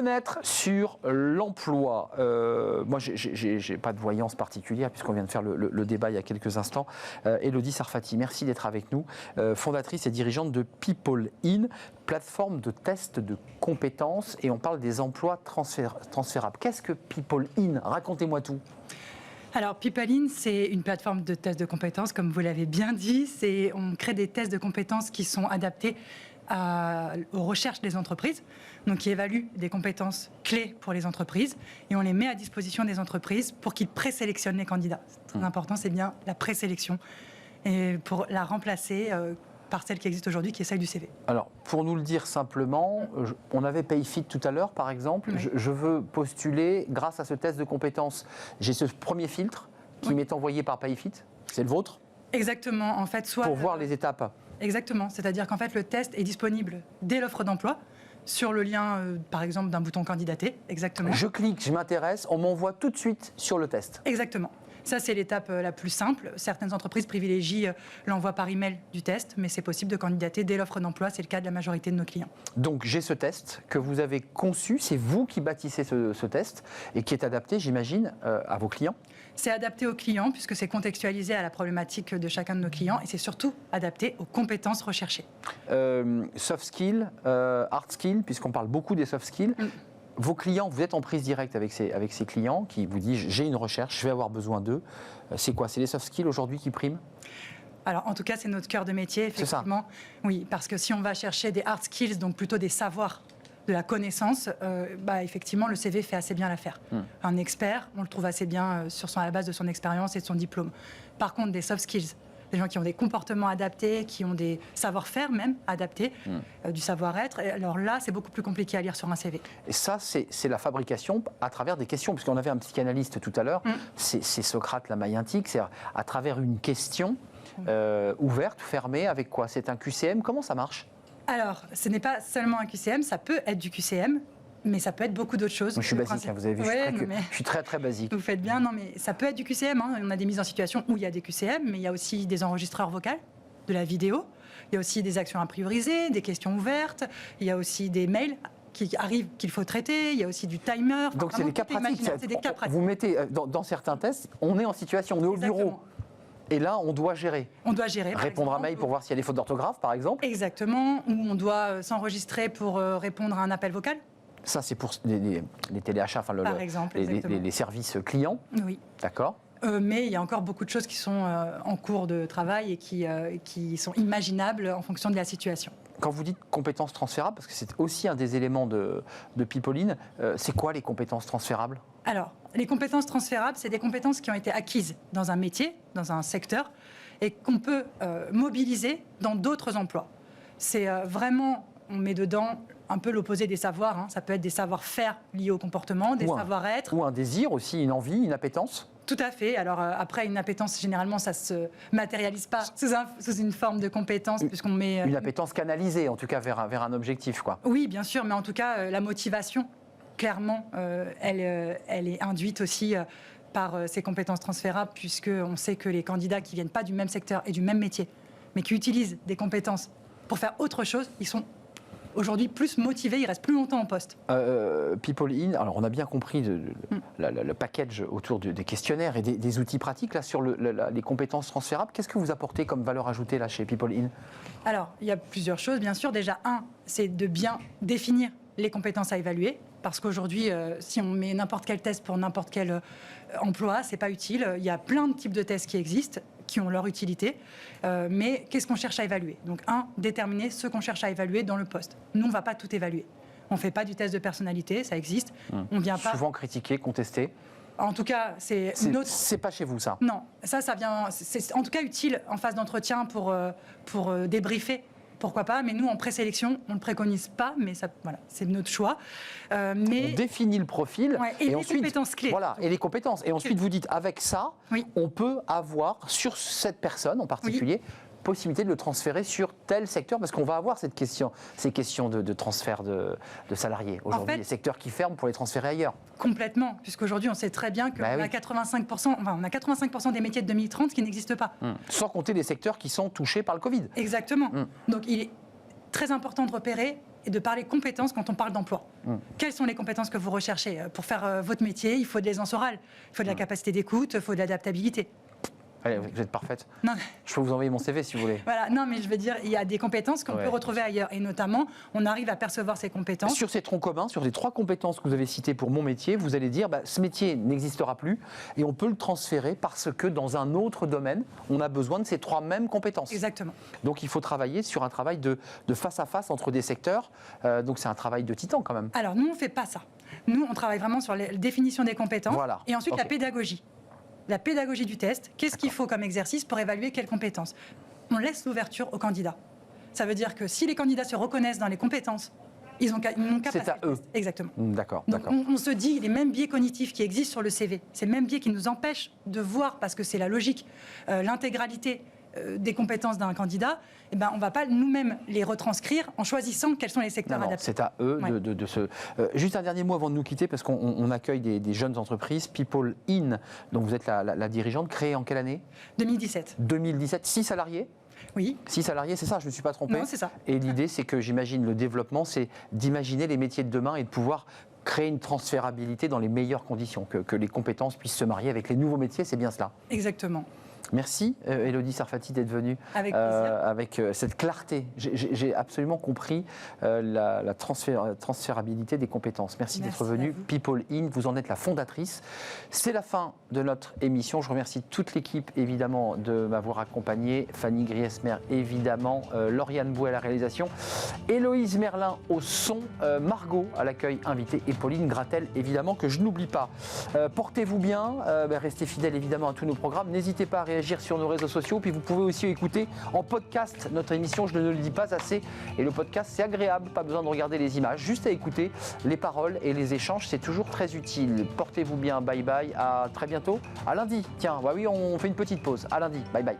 fenêtre sur l'emploi. Moi, j'ai pas de voyance particulière puisqu'on vient de faire le débat il y a quelques instants. Élodie Sarfati, merci d'être avec nous. Fondatrice et dirigeante de People In, plateforme de test de compétences, et on parle des emplois transférables. Qu'est-ce que People In? Racontez-moi tout. Alors, People In, c'est une plateforme de tests de compétences, comme vous l'avez bien dit. On crée des tests de compétences qui sont adaptés aux recherches des entreprises, donc qui évaluent des compétences clés pour les entreprises, et on les met à disposition des entreprises pour qu'ils présélectionnent les candidats. C'est très important, c'est bien la présélection, et pour la remplacer par celle qui existe aujourd'hui, qui est celle du CV. Alors, pour nous le dire simplement, on avait PayFit tout à l'heure, par exemple. Oui. Je veux postuler grâce à ce test de compétences. J'ai ce premier filtre qui m'est envoyé par PayFit. C'est le vôtre? Exactement. En fait, soit pour voir les étapes. Exactement. C'est-à-dire qu'en fait, le test est disponible dès l'offre d'emploi sur le lien, par exemple, d'un bouton candidater. Exactement. Je clique, je m'intéresse, on m'envoie tout de suite sur le test. Exactement. Ça, c'est l'étape la plus simple. Certaines entreprises privilégient l'envoi par email du test, mais c'est possible de candidater dès l'offre d'emploi. C'est le cas de la majorité de nos clients. Donc, j'ai ce test que vous avez conçu. C'est vous qui bâtissez ce test et qui est adapté, j'imagine, à vos clients. C'est adapté aux clients puisque c'est contextualisé à la problématique de chacun de nos clients et c'est surtout adapté aux compétences recherchées. Soft skills, hard skills, puisqu'on parle beaucoup des soft skills. Vos clients, vous êtes en prise directe avec ces clients qui vous disent « j'ai une recherche, je vais avoir besoin d'eux ». C'est quoi? C'est les soft skills aujourd'hui qui priment? Alors, en tout cas, c'est notre cœur de métier, effectivement. Oui, parce que si on va chercher des hard skills, donc plutôt des savoirs, de la connaissance, effectivement, le CV fait assez bien l'affaire. Un expert, on le trouve assez bien à la base de son expérience et de son diplôme. Par contre, des soft skills, des gens qui ont des comportements adaptés, qui ont des savoir-faire même adaptés, du savoir-être. Et alors là, c'est beaucoup plus compliqué à lire sur un CV. Et ça, c'est la fabrication à travers des questions. Puisqu'on avait un psychanalyste tout à l'heure, c'est Socrate, la maïentique, c'est à travers une question ouverte, fermée, avec quoi? C'est un QCM, comment ça marche? Alors, ce n'est pas seulement un QCM, ça peut être du QCM, mais ça peut être beaucoup d'autres choses. Moi, je suis basique, vous avez vu, je suis très très basique. Vous faites bien, non mais ça peut être du QCM, on a des mises en situation où il y a des QCM, mais il y a aussi des enregistreurs vocaux, de la vidéo, il y a aussi des actions à prioriser, des questions ouvertes, il y a aussi des mails qui arrivent qu'il faut traiter, il y a aussi du timer. Donc c'est des cas pratiques. C'est des cas pratiques. Vous mettez, dans certains tests, on est en situation, on est au bureau. Et là, on doit gérer. On doit gérer. Répondre à mail pour voir s'il y a des fautes d'orthographe, par exemple. Exactement. Ou on doit s'enregistrer pour répondre à un appel vocal. Ça, c'est pour les téléachats, enfin par exemple, les services clients. Oui. D'accord. Mais il y a encore beaucoup de choses qui sont en cours de travail et qui sont imaginables en fonction de la situation. Quand vous dites compétences transférables, parce que c'est aussi un des éléments de People In, c'est quoi les compétences transférables? Alors, les compétences transférables, c'est des compétences qui ont été acquises dans un métier, dans un secteur, et qu'on peut mobiliser dans d'autres emplois. C'est vraiment, on met dedans un peu l'opposé des savoirs. Ça peut être des savoir-faire liés au comportement, des savoir-être. Ou un désir aussi, une envie, une appétence. Tout à fait. Alors après, une appétence, généralement, ça ne se matérialise pas sous une forme de compétence, puisqu'on met... Une appétence canalisée, en tout cas, vers un objectif, quoi. Oui, bien sûr, mais en tout cas, la motivation, clairement, elle est induite aussi par ces compétences transférables, puisqu'on sait que les candidats qui ne viennent pas du même secteur et du même métier, mais qui utilisent des compétences pour faire autre chose, ils sont aujourd'hui plus motivés, ils restent plus longtemps en poste. People In, alors on a bien compris le package autour des questionnaires et des outils pratiques là, sur les compétences transférables. Qu'est-ce que vous apportez comme valeur ajoutée là, chez People In? Alors, il y a plusieurs choses, bien sûr. Déjà, c'est de bien définir les compétences à évaluer. Parce qu'aujourd'hui, si on met n'importe quel test pour n'importe quel emploi, c'est pas utile. Il y a plein de types de tests qui existent, qui ont leur utilité. Mais qu'est-ce qu'on cherche à évaluer? Donc, déterminer ce qu'on cherche à évaluer dans le poste. Nous, on ne va pas tout évaluer. On ne fait pas du test de personnalité, ça existe. On vient pas... Souvent critiqué, contesté. En tout cas, c'est pas chez vous, ça? Non, ça vient... C'est en tout cas utile en phase d'entretien pour débriefer. Pourquoi pas, mais nous, en présélection, on ne le préconise pas, mais ça, voilà, c'est notre choix. Mais... On définit le profil. Et les ensuite, compétences clés. Voilà, et les compétences. Et ensuite, vous dites, avec ça, on peut avoir, sur cette personne en particulier, possibilité de le transférer sur tel secteur, parce qu'on va avoir ces questions de transfert de salariés. Aujourd'hui, les secteurs qui ferment pour les transférer ailleurs. Complètement, puisqu'aujourd'hui, on sait très bien qu'on a 85% des métiers de 2030 qui n'existent pas. Sans compter les secteurs qui sont touchés par le Covid. Exactement. Donc, il est très important de repérer et de parler compétences quand on parle d'emploi. Quelles sont les compétences que vous recherchez? Pour faire votre métier, il faut de l'aisance orale, il faut de la capacité d'écoute, il faut de l'adaptabilité. Allez, vous êtes parfaite. Non. Je peux vous envoyer mon CV si vous voulez. Voilà, non, mais je veux dire, il y a des compétences qu'on peut retrouver ailleurs. Et notamment, on arrive à percevoir ces compétences. Sur ces troncs communs, sur les 3 compétences que vous avez citées pour mon métier, vous allez dire, ce métier n'existera plus et on peut le transférer parce que dans un autre domaine, on a besoin de ces 3 mêmes compétences. Exactement. Donc il faut travailler sur un travail de face à face entre des secteurs. Donc c'est un travail de titan quand même. Alors nous, on ne fait pas ça. Nous, on travaille vraiment sur la définition des compétences. Voilà. Et ensuite, la pédagogie. La pédagogie du test, qu'est-ce qu'il faut comme exercice pour évaluer quelles compétences? On laisse l'ouverture aux candidats. Ça veut dire que si les candidats se reconnaissent dans les compétences, ils n'ont qu'à passer. C'est à eux. Exactement. D'accord. Donc on se dit, les mêmes biais cognitifs qui existent sur le CV, ces mêmes biais qui nous empêchent de voir, parce que c'est la logique, l'intégralité des compétences d'un candidat, eh ben, on ne va pas nous-mêmes les retranscrire en choisissant quels sont les secteurs adaptés. C'est à eux de se... juste un dernier mot avant de nous quitter, parce qu'on accueille des jeunes entreprises, People In, dont vous êtes la dirigeante, créée en quelle année? 2017. 2017, 6 salariés? Oui. 6 salariés, c'est ça, je ne me suis pas trompé? Non, c'est ça. Et l'idée, c'est que j'imagine le développement, c'est d'imaginer les métiers de demain et de pouvoir créer une transférabilité dans les meilleures conditions, que les compétences puissent se marier avec les nouveaux métiers, c'est bien cela? Exactement. Merci Élodie Sarfati d'être venue avec cette clarté. J'ai absolument compris la transférabilité des compétences. Merci d'être venue. People In, vous en êtes la fondatrice. C'est la fin de notre émission. Je remercie toute l'équipe évidemment de m'avoir accompagné. Fanny Griesmer évidemment, Lauriane Bouet à la réalisation, Héloïse Merlin au son, Margot à l'accueil invité et Pauline Gratel évidemment que je n'oublie pas. Portez-vous bien, restez fidèles évidemment à tous nos programmes. N'hésitez pas à réagir sur nos réseaux sociaux, puis vous pouvez aussi écouter en podcast notre émission, je ne le dis pas assez, et le podcast c'est agréable, pas besoin de regarder les images, juste à écouter les paroles et les échanges, c'est toujours très utile. Portez-vous bien, bye bye, à très bientôt, à lundi, tiens, oui on fait une petite pause, à lundi, bye bye.